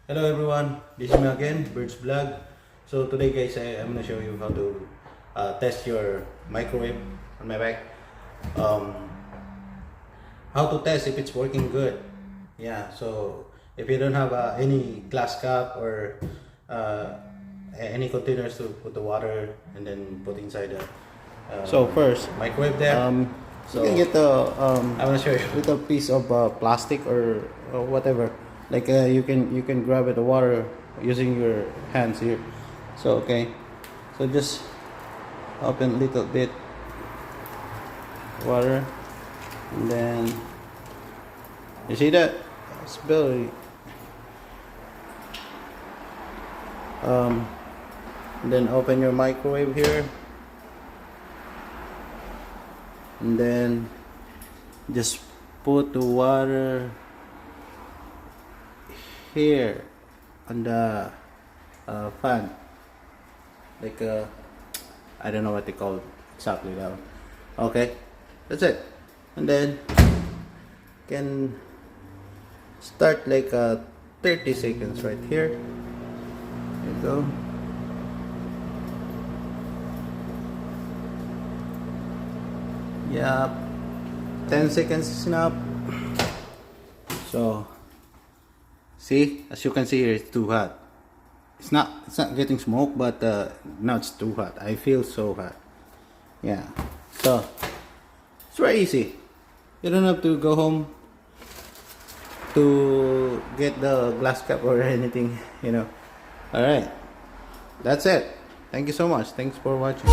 Hello everyone, this is me again, Birds Vlog. So today guys, I'm gonna show you how to test your microwave on my back. Um, how to test if it's working good. Yeah, so if you don't have any glass cup or any containers to put the water and then put inside the So first, microwave there. you can get I wanna show you. little piece of plastic or whatever. Like you can grab it the water using your hands here. So so just open a little bit water, and then you see that it's very then open your microwave here, and then just put the water here on the fan, like I don't know what they call it exactly now. Okay, that's it. And then can start like 30 seconds right here. There you go. Yeah, 10 seconds is enough. So see, as you can see here, it's too hot. It's not getting smoke, but now it's too hot. I feel so hot. Yeah. So it's very easy. You don't have to go home to get the glass cup or anything, you know. Alright. That's it. Thank you so much. Thanks for watching.